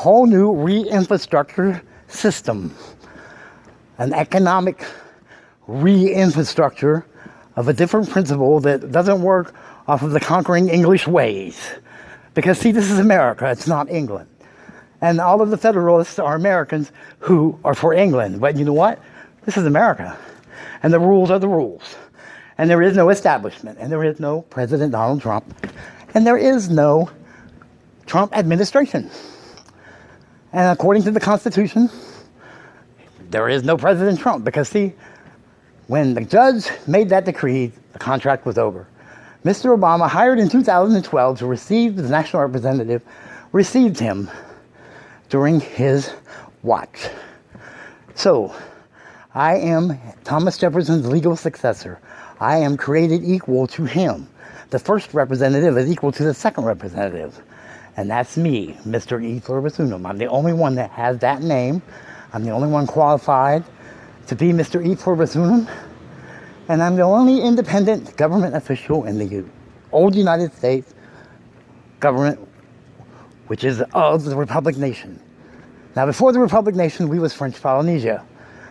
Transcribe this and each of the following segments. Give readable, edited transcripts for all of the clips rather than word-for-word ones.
whole new re-infrastructure system, an economic re-infrastructure of a different principle that doesn't work off of the conquering English ways. Because see, this is America, it's not England. And all of the Federalists are Americans who are for England. But you know what? This is America. And the rules are the rules. And there is no establishment. And there is no President Donald Trump. And there is no Trump administration. And according to the Constitution, there is no President Trump. Because see, when the judge made that decree, the contract was over. Mr. Obama, hired in 2012 to receive the national representative, received him during his watch. So, I am Thomas Jefferson's legal successor. I am created equal to him. The first representative is equal to the second representative. And that's me, Mr. E.PLURIBUS. I'm the only one that has that name. I'm the only one qualified to be Mr. E.PLURIBUS. And I'm the only independent government official in the old United States government, which is of the Republic Nation. Now, before the Republic Nation, we was French Polynesia.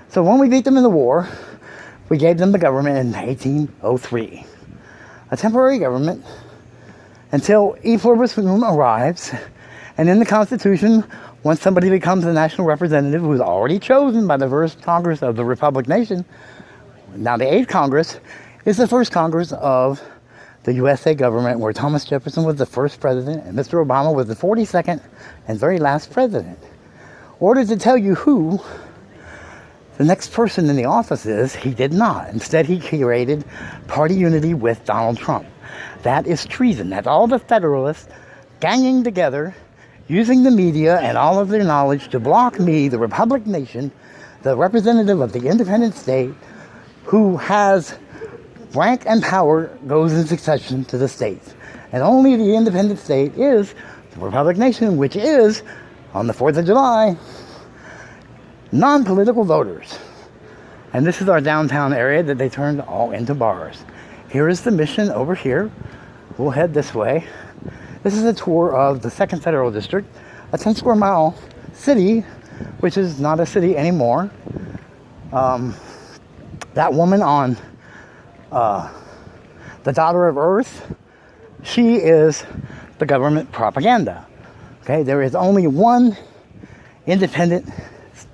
So when we beat them in the war, we gave them the government in 1803. A temporary government until E.PLURIBUS arrives. And in the Constitution, once somebody becomes a national representative who's already chosen by the first Congress of the Republic Nation, now the 8th Congress is the first Congress of the USA government, where Thomas Jefferson was the first president and Mr. Obama was the 42nd and very last president. Ordered to tell you who the next person in the office is, he did not. Instead, he created party unity with Donald Trump. That is treason. That's all the Federalists ganging together, using the media and all of their knowledge to block me, the Republic Nation, the representative of the independent state, who has rank and power goes in succession to the states. And only the independent state is the Republic Nation, which is, on the 4th of July, non-political voters. And this is our downtown area that they turned all into bars. Here is the mission over here. We'll head this way. This is a tour of the 2nd Federal District, a 10 square mile city, which is not a city anymore. That woman on the Daughter of Earth, she is the government propaganda. Okay, there is only one independent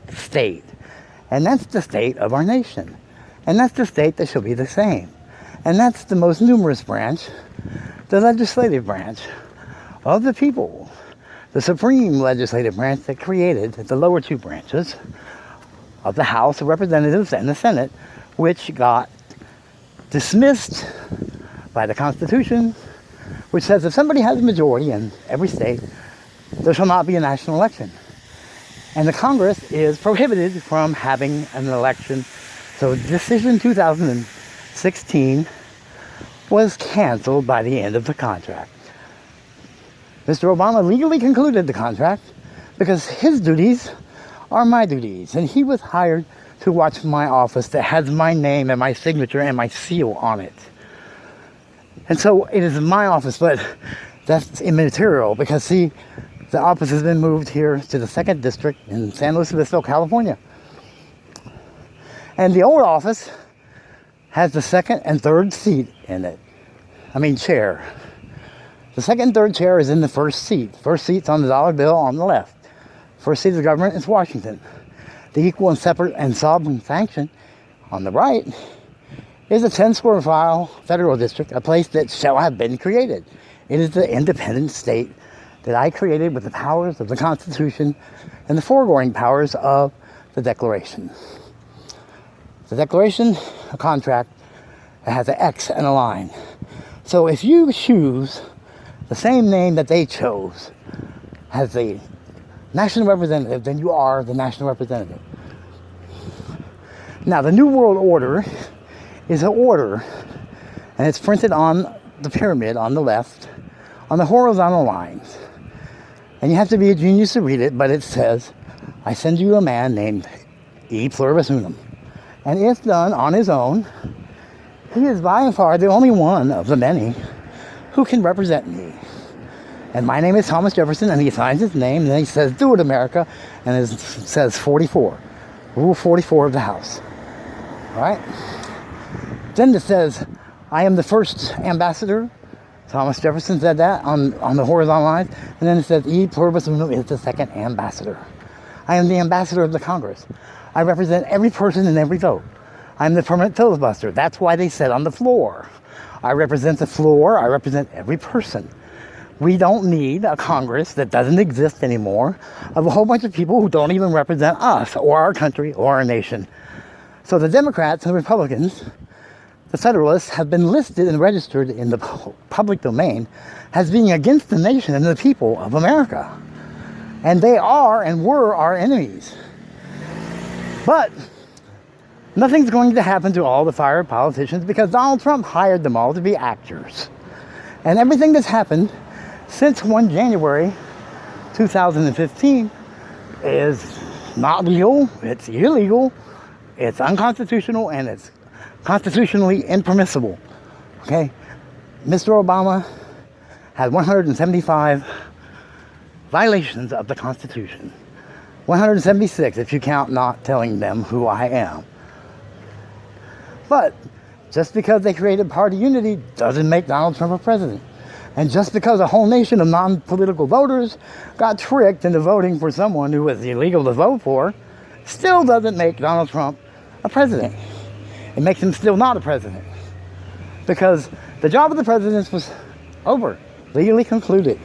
state, and that's the state of our nation. And that's the state that shall be the same. And that's the most numerous branch, the legislative branch of the people, the supreme legislative branch that created the lower two branches of the House of Representatives and the Senate, which got dismissed by the Constitution, which says if somebody has a majority in every state, there shall not be a national election. And the Congress is prohibited from having an election. So decision 2016 was canceled by the end of the contract. Mr. Obama legally concluded the contract because his duties are my duties. And he was hired to watch my office that has my name and my signature and my seal on it. And so it is my office, but that's immaterial because, see, the office has been moved here to the 2nd District in San Luis Obispo, California. And the old office has the 2nd and 3rd seat in it. Chair. The 2nd and 3rd chair is in the 1st seat. First seat's on the dollar bill on the left. First seat of the government is Washington. The equal and separate and sovereign sanction on the right is a 10 square mile federal district, a place that shall have been created. It is the independent state that I created with the powers of the Constitution and the foregoing powers of the Declaration. The Declaration, a contract, it has an X and a line. So if you choose the same name that they chose as the national representative, then you are the national representative. Now, the New World Order is an order, and it's printed on the pyramid on the left, on the horizontal lines. And you have to be a genius to read it, but it says, I send you a man named E.PLURIBUS. And if done on his own, he is by and far the only one of the many who can represent me. And my name is Thomas Jefferson, and he signs his name, and then he says, "Do it, America," and it says 44. Rule 44 of the House. All right? Then it says, "I am the first ambassador." Thomas Jefferson said that on the horizontal lines. And then it says, "E. pluribus unum" is the second ambassador. I am the ambassador of the Congress. I represent every person and every vote. I'm the permanent filibuster. That's why they sit on the floor. I represent the floor. I represent every person. We don't need a Congress that doesn't exist anymore of a whole bunch of people who don't even represent us or our country or our nation. So the Democrats and the Republicans, the Federalists, have been listed and registered in the public domain as being against the nation and the people of America. And they are and were our enemies. But nothing's going to happen to all the fired politicians because Donald Trump hired them all to be actors. And everything that's happened since 1 January 2015 is not legal, it's illegal, it's unconstitutional, and it's constitutionally impermissible. Okay? Mr. Obama had 175 violations of the Constitution. 176 if you count not telling them who I am. But just because they created party unity doesn't make Donald Trump a president. And just because a whole nation of non-political voters got tricked into voting for someone who was illegal to vote for, still doesn't make Donald Trump a president. It makes him still not a president. Because the job of the president was over, legally concluded.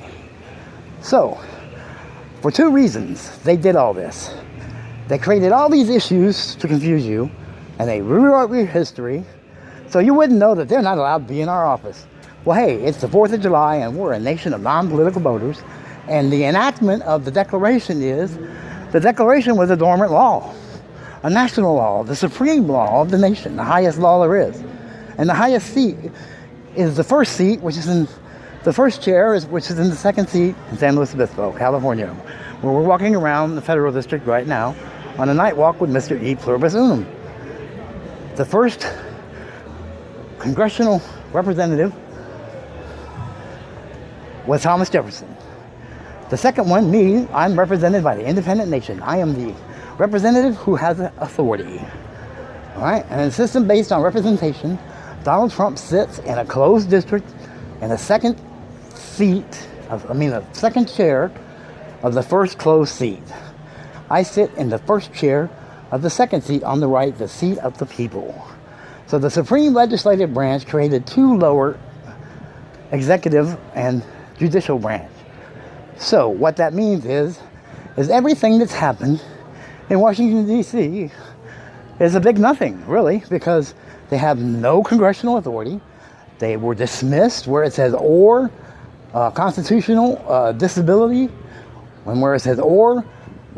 So, for two reasons, they did all this. They created all these issues to confuse you, and they rewrote your history, so you wouldn't know that they're not allowed to be in our office. Well, hey, it's the 4th of July, and we're a nation of non-political voters, and the enactment of the Declaration was a dormant law, a national law, the supreme law of the nation, the highest law there is. And the highest seat is the first seat, which is in the first chair, which is in the second seat in San Luis Obispo, California, where we're walking around the Federal District right now on a night walk with Mr. E. pluribus unum. The first congressional representative was Thomas Jefferson. The second one, me, I'm represented by the independent nation. I am the representative who has authority. All right? And in a system based on representation, Donald Trump sits in a closed district in the second the second chair of the first closed seat. I sit in the first chair of the second seat on the right, the seat of the people. So the Supreme Legislative Branch created two lower executive and judicial branch. So what that means is everything that's happened in Washington, D.C. is a big nothing, really, because they have no congressional authority. They were dismissed where it says or, constitutional disability, where it says or,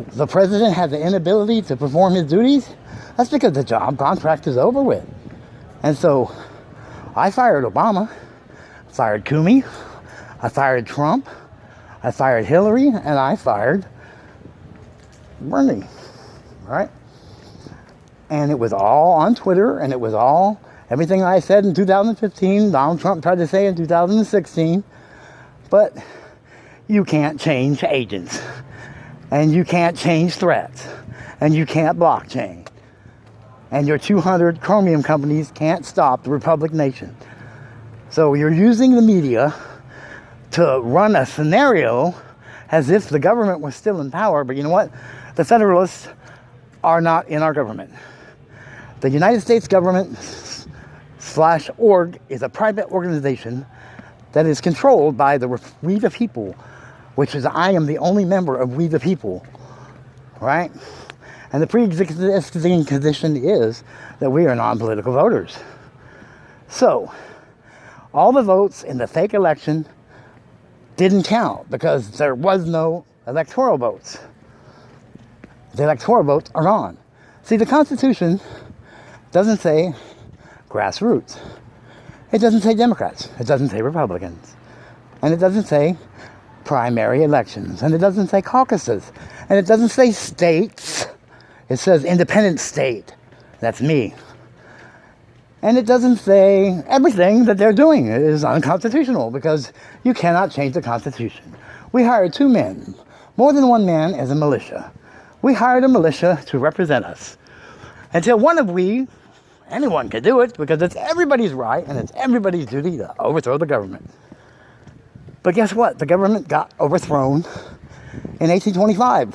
the president has the inability to perform his duties. That's because the job contract is over with. And so I fired Obama, fired Comey, I fired Trump, I fired Hillary, and I fired Bernie, right? And it was all on Twitter, and it was all, everything I said in 2015, Donald Trump tried to say in 2016, but you can't change agents, and you can't change threats, and you can't blockchain, and your 200 chromium companies can't stop the Republic Nation. So you're using the media to run a scenario as if the government was still in power, but you know what? The Federalists are not in our government. The United States government /org is a private organization that is controlled by We the People, which is I am the only member of We the People, right? And the pre-existing condition is that we are non-political voters. So, all the votes in the fake election didn't count because there was no electoral votes. The electoral votes are on. See, the Constitution doesn't say grassroots. It doesn't say Democrats. It doesn't say Republicans. And it doesn't say primary elections. And it doesn't say caucuses. And it doesn't say states. It says independent state. That's me. And it doesn't say everything that they're doing is unconstitutional, because you cannot change the Constitution. We hired 2 men, more than 1 man as a militia. We hired a militia to represent us. Until anyone could do it, because it's everybody's right and it's everybody's duty to overthrow the government. But guess what? The government got overthrown in 1825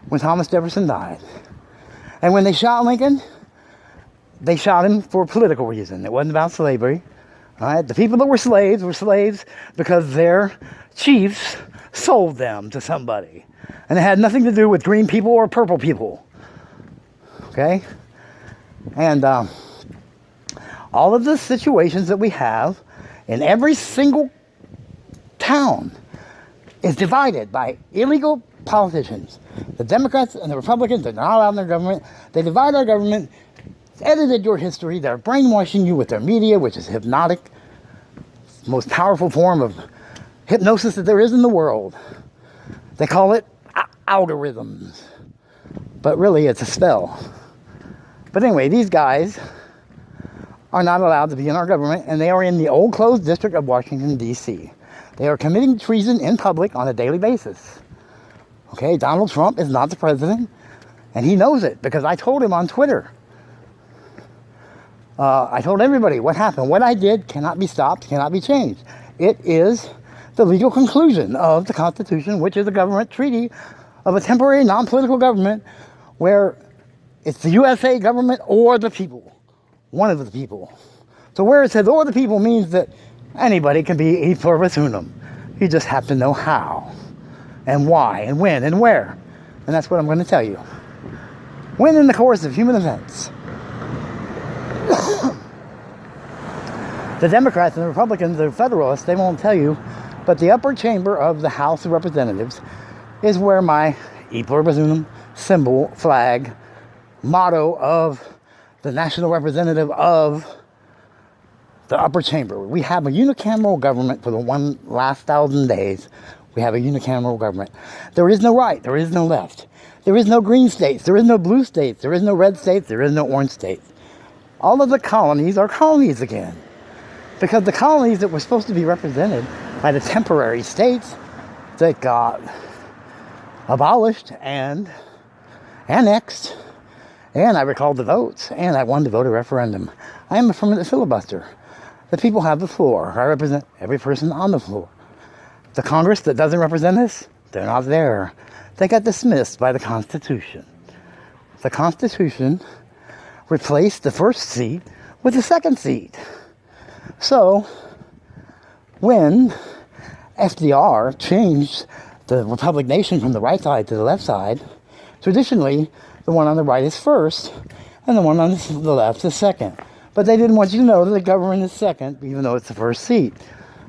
when Thomas Jefferson died. And when they shot Lincoln, they shot him for a political reason. It wasn't about slavery. All right? The people that were slaves because their chiefs sold them to somebody. And it had nothing to do with green people or purple people. Okay? And all of the situations that we have in every single town is divided by illegal politicians. The Democrats and the Republicans are not allowed in their government. They divide our government, edited your history. They're brainwashing you with their media, which is hypnotic. It's the most powerful form of hypnosis that there is in the world. They call it algorithms. But really, it's a spell. But anyway, these guys are not allowed to be in our government, and they are in the old closed district of Washington, D.C. They are committing treason in public on a daily basis. Okay, Donald Trump is not the president, and he knows it, because I told him on Twitter. I told everybody what happened. What I did cannot be stopped, cannot be changed. It is the legal conclusion of the Constitution, which is a government treaty of a temporary non-political government where it's the USA government or the people, one of the people. So where it says or the people means that anybody can be E.PLURIBUS unum. You just have to know how and why and when and where. And that's what I'm going to tell you. When in the course of human events, the Democrats and the Republicans, the Federalists, they won't tell you, but the upper chamber of the House of Representatives is where my E.PLURIBUS unum symbol, flag, motto of the national representative of the upper chamber. We have a unicameral government for the last 1,000 days. We have a unicameral government. There is no right. There is no left. There is no green states. There is no blue states. There is no red states. There is no orange states. All of the colonies are colonies again. Because the colonies that were supposed to be represented by the temporary states that got abolished and annexed, and I recalled the votes, and I won the voter referendum. I am a permanent filibuster. The people have the floor. I represent every person on the floor. The Congress that doesn't represent us, they're not there. They got dismissed by the Constitution. The Constitution replaced the first seat with the second seat. So, when FDR changed the Republic Nation from the right side to the left side, traditionally, the one on the right is first, and the one on the left is second. But they didn't want you to know that the government is second, even though it's the first seat,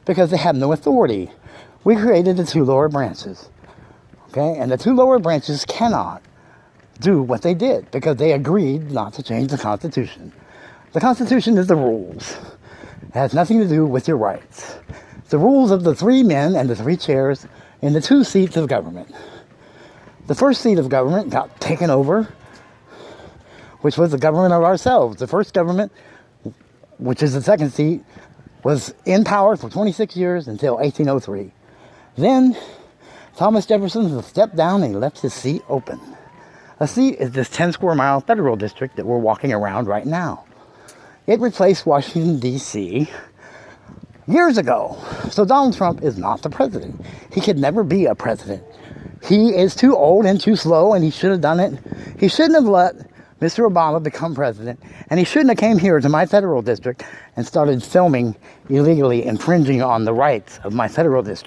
because they have no authority. We created the 2 lower branches, okay? And the 2 lower branches cannot do what they did, because they agreed not to change the Constitution. The Constitution is the rules. It has nothing to do with your rights. It's the rules of the 3 men and the 3 chairs in the 2 seats of government. The first seat of government got taken over, which was the government of ourselves. The first government, which is the second seat, was in power for 26 years until 1803. Then Thomas Jefferson stepped down and he left his seat open. A seat is this 10 square mile federal district that we're walking around right now. It replaced Washington, D.C. years ago. So Donald Trump is not the president. He could never be a president. He is too old and too slow, and he should have done it. He shouldn't have let Mr. Obama become president, and he shouldn't have came here to my federal district and started filming illegally, infringing on the rights of my federal district.